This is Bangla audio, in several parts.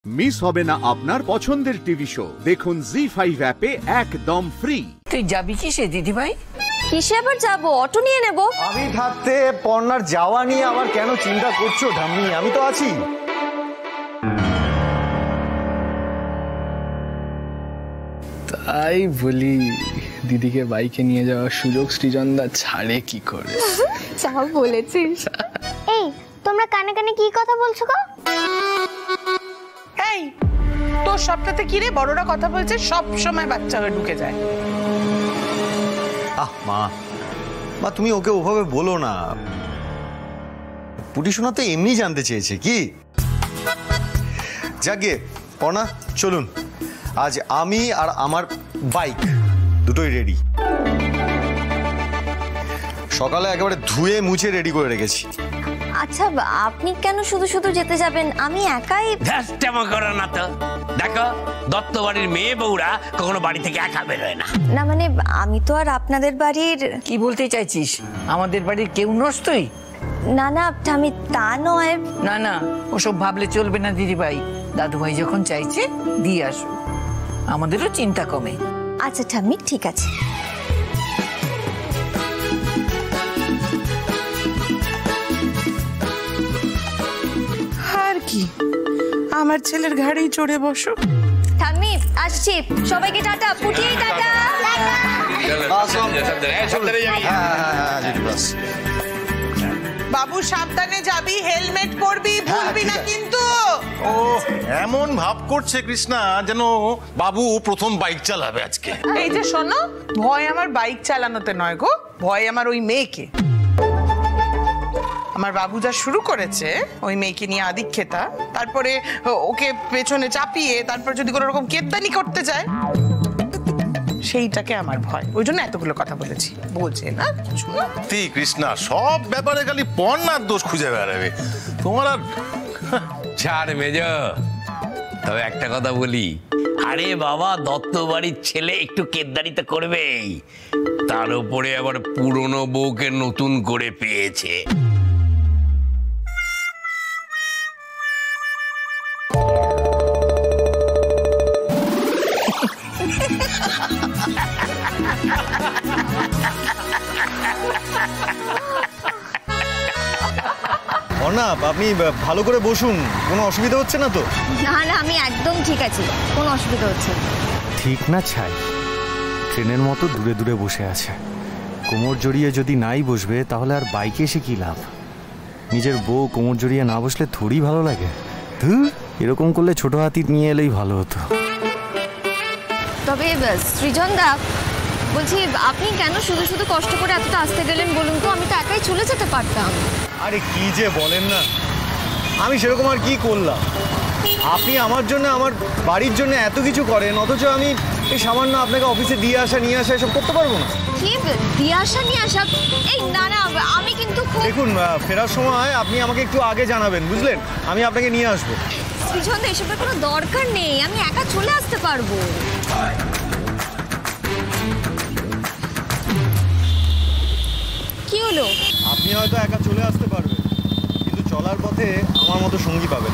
মিস হবে না আপনার পছন্দের টিভি শো। দেখুন জি5 অ্যাপে একদম ফ্রি। তুই যাবি কিসে দিদি ভাই? কিসে আবার যাব? অটো নিয়ে নেব। আমি থাকতে পর্ণার যাওয়া নিয়ে আবার কেন চিন্তা করছো ঢাম্মি? আমি তো আছি। তাই বলি, দিদিকে বাইকে নিয়ে যাওয়ার সুযোগ সৃজনদা ছাড়ে কি করে? যা বলেছিস। এই তোমরা কানে কানে কি কথা বলছো গো? এই তোর সবটাতে কি রে? বড়রা কথা বলছে, সব সময় বাচ্চারা ঢুকে যায়। মা মা তুমি ওকে ওভাবে বলো না। পুটি শোনা তো এমনি জানতে চেয়েছে কি। যাকে পর্ণা চলুন, আজ আমি আর আমার বাইক দুটোই রেডি। সকালে একেবারে ধুয়ে মুছে রেডি করে রেখেছি। আচ্ছা আপনি কেন শুধু শুধু যেতে যাবেন? আমি একাই। ধ্যাসটামা করো না তো। দেখো দত্ত বাড়ির মেয়ে বউরা কখনো বাড়ি থেকে একা বেরোয় না। না মানে আমি তো আর আপনাদের বাড়ির। কি বলতে চাইছিস? আমাদের বাড়ির কেউ নস তুই? না না আমি তা নয়। না না ওসব ভাবলে চলবে না দিদি ভাই। দাদু ভাই যখন চাইছে দিয়ে আসো, আমাদেরও চিন্তা কমে। আচ্ছা ঠাম্মি ঠিক আছে। আর কি, আমার ছেলের গাড়ি চড়ে বসো। ঠাম্মি আসছি, সবাইকে টাটা। পুটি টাটা। বাবু সাবধানে যাবি, হেলমেট পরবি, ভুলবি না কিন্তু। ও এমন ভাব করছে কৃষ্ণা যেন বাবু প্রথম বাইক চালাবে আজকে। এই যে শোনো, ভয় আমার বাইক চালানোতে নয় গো, ভয় আমার ওই মেয়েকে। আমার বাবু যা শুরু করেছে ওই মেয়েকে নিয়ে আদিক্ষেতা, তারপরে ওকে পেছনে চাপিয়ে তারপর যদি কোনো রকম কেদ্দানি করতে যায়, সেইটাকে আমার ভয়। ওই জন্য এতগুলো কথা বলেছি। বলছে না সত্যি কৃষ্ণা সব ব্যাপারে খালি পর্ণার দোষ খুঁজে বেড়াবে তোমার। আর ছাড় মেজ, তবে একটা কথা বলি, আরে বাবা দত্ত বাড়ির ছেলে একটু কেদ্দারি তো করবেই, তার উপরে আবার পুরনো বউকে নতুন করে পেয়েছে। পর্ণা আপনি ভালো করে বসুন, কোনো অসুবিধা হচ্ছে না তো? না না আমি একদম ঠিক আছি, কোনো অসুবিধা হচ্ছে না। ঠিক না ছাই, ট্রেনের মতো দূরে দূরে বসে আছে। কোমর জড়িয়ে যদি নাই বসবে তাহলে আর বাইকে এসে কি লাভ? নিজের বউ কোমর জড়িয়ে না বসলে থোড়ি ভালো লাগে। এরকম করলে ছোট হাতি নিয়ে এলেই ভালো হতো। তবে সৃজন দা বলছি, আপনি কেন শুধু শুধু কষ্ট করে এতটা আসতে গেলেন বলুন তো? আমি তো একাই চলে যেতে পারতাম। আরে কি যে বলেন না, আমি সেরকম আর কি করলাম? আপনি আমার জন্য, আমার বাড়ির জন্য এত কিছু করেন, অথচ আমি এই সামান্য আপনাকে অফিসে দিয়ে আসা নিয়ে আসা এসব করতে পারবো না? কি দিয়ে আসা নিয়ে আসা? এই না না আমি কিন্তু দেখুন, ফেরার সময় আপনি আমাকে একটু আগে জানাবেন, বুঝলেন? আমি আপনাকে নিয়ে আসবো। সৃজন দা এসবের কোনো দরকার নেই, আমি একা চলে আসতে পারবো। কি হলো? আপনি হয়তো একা চলে আসতে পারবেন, কিন্তু চলার পথে আমার মতো সঙ্গী পাবেন।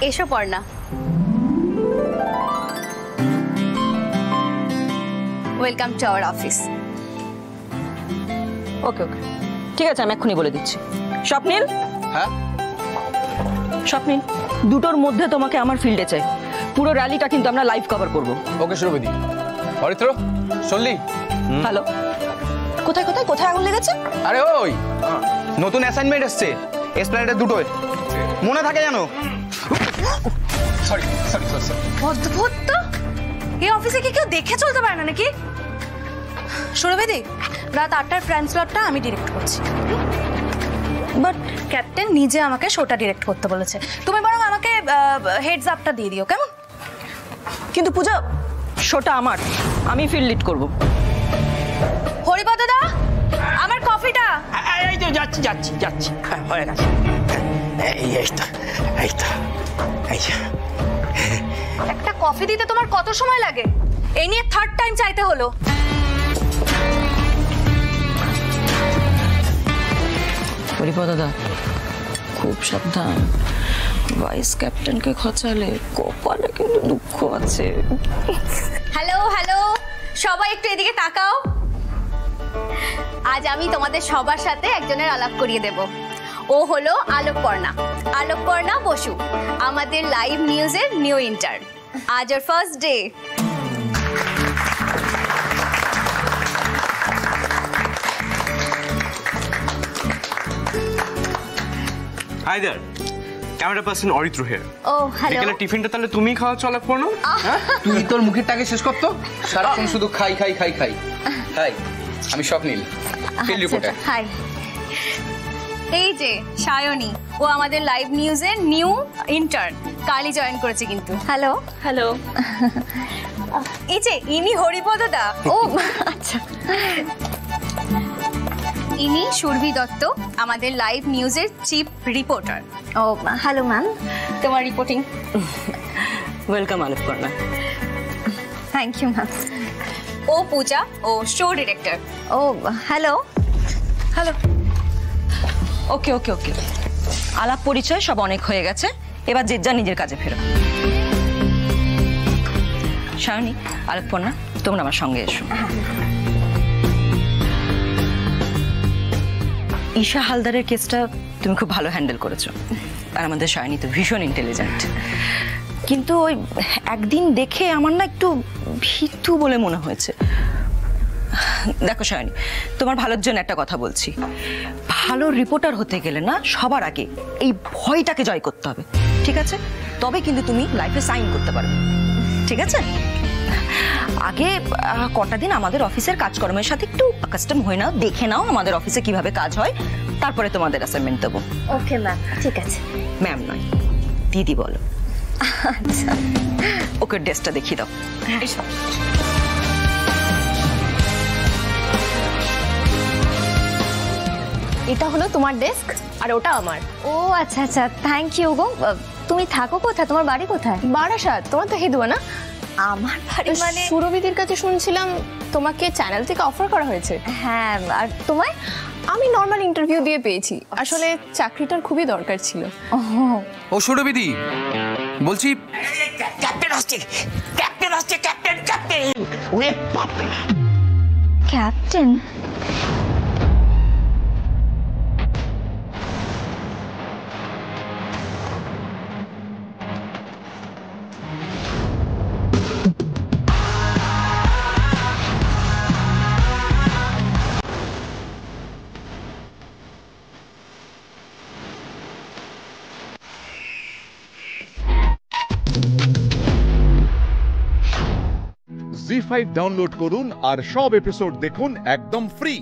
এসো Parna. Welcome to our office. Okay okay ঠিক আছে, আমি এক্ষুনি বলে দিচ্ছি। স্বপ্নিল, হ্যাঁ স্বপ্নিল, দুটোর মধ্যে তোমাকে আমার ফিল্ডে চাই। পুরো র্যালিটা কিন্তু আমরা লাইভ কভার করব। ওকে সুরভিদি। অরিত্র শুনলি? হ্যালো, কোথায় কোথায় কোথায় আগুন লেগেছে? আরে ওই নতুন অ্যাসাইনমেন্ট এসছে এসপ্ল্যানেডে দুটোয়, মনে থাকে জানো? Sorry sorry sorry. অদ্ভুত তো, এই অফিসে কি কেউ দেখে চলতে পারে না নাকি? সুরভেদি, রাত 8টার ফ্রেন্ড স্লটটা আমি ডিরেক্ট করছি, বাট ক্যাপ্টেন নিজে আমাকে শোটা ডিরেক্ট করতে বলেছে। তুমি বরং আমাকে হেডস আপটা দিয়ে দিও, কেমন? কিন্তু পূজা, শোটা আমার, আমি ফিল্ড লিড করব। হরিপদ দা, আমার কফিটা। যাচ্ছি যাচ্ছি হয়ে গেছে। এই তো এই তো এই যে। একটা কফি দিতে তোমার কত সময় লাগে? এই নিয়ে থার্ড টাইম চাইতে হলো। হরিপদ দাদা খুব সাবধান, ভাইস ক্যাপ্টেনকে খচালে কপালে কিন্তু দুঃখ আছে। হ্যালো হ্যালো, সবাই একটু এদিকে তাকাও। আজ আমি তোমাদের সবার সাথে একজনের আলাপ করিয়ে দেব। ও হলো আলোকপর্ণা, আলোকপর্ণা বসু, আমাদের লাইভ নিউজের নিউ ইন্টার্ন। আজ ওর first day. Hi there, camera person Aritra here. ও হ্যালো। বিকেলে টিফিনটা তাহলে তুমিই খাওয়া চলে পড়ো। তুই তোর মুখের টাকে শেষ করতো, সারাক্ষণ শুধু খাই খাই খাই খাই। হাই, আমি স্বপ্নিল, ফিল্ড রিপোর্টার। হাই, এই যে সায়নী, ও আমাদের লাইভ নিউজের নিউ ইন্টার্ন, কালই জয়েন করেছে কিন্তু। Hello hello. এই যে ইনি হরিপদ দা। ও আচ্ছা। ইনি সুরভি দত্ত, আমাদের লাইভ নিউজের চিফ রিপোর্টার। ও হ্যালো ম্যাম, তোমার reporting. Welcome Alokparna. Thank you ma'am. ও পূজা, ও শো ডিরেক্টর। ও hello hello. Okay okay okay, আলাপ পরিচয় সব অনেক হয়ে গেছে, এবার যে যা নিজের কাজে ফেরো। সায়নী, আলোকপর্ণা, তোমরা আমার সঙ্গে এসো। ঈশা হালদারের কেসটা তুমি খুব ভালো হ্যান্ডেল করেছো, আর আমাদের সায়নী তো ভীষণ ইন্টেলিজেন্ট। কিন্তু ওই একদিন দেখে আমার না একটু ভীতু বলে মনে হয়েছে। দেখো সায়নী, তোমার ভালোর জন্য একটা কথা বলছি, ভালো রিপোর্টার হতে গেলে না সবার আগে এই ভয়টাকে জয় করতে হবে, ঠিক আছে? তবে কিন্তু তুমি লাইফে সাইন করতে পারবে, ঠিক আছে? আগে কটা দিন আমাদের অফিসের কাজকর্মের সাথে একটু কাস্টম হয়ে নাও, দেখে নাও আমাদের অফিসে কিভাবে কাজ হয়, তারপরে তোমাদের অ্যাসাইনমেন্ট দেবো। ওকে ম্যাম, ঠিক আছে। ম্যাম নয়, দিদি বলো। আচ্ছা, ওকে ড্রেসটা দেখিয়ে দাও। এটা হলো তোমার ডেস্ক আর ওটা আমার। ও আচ্ছা আচ্ছা, থ্যাংক ইউ গো। তুমি থাকো কোথায়? তোমার বাড়ি কোথায়? বারাসাত। তোমার তো হেদুয়া না? আমার বাড়ি মানে সুরভিদির কাছে শুনছিলাম তোমাকে চ্যানেল থেকে অফার করা হয়েছে। হ্যাঁ, আর তোমায়? আমি নর্মাল ইন্টারভিউ দিয়ে পেয়েছি, আসলে চাকরিটার খুবই দরকার ছিল। ও সুরভিদি বলছি, ক্যাপ্টেন আসছে, ক্যাপ্টেন আসছে, ক্যাপ্টেন ক্যাপ্টেন। ওরে বাপ রে, ক্যাপ্টেন? জি5 ডাউনলোড করুন আর সব এপিসোড দেখুন একদম ফ্রি।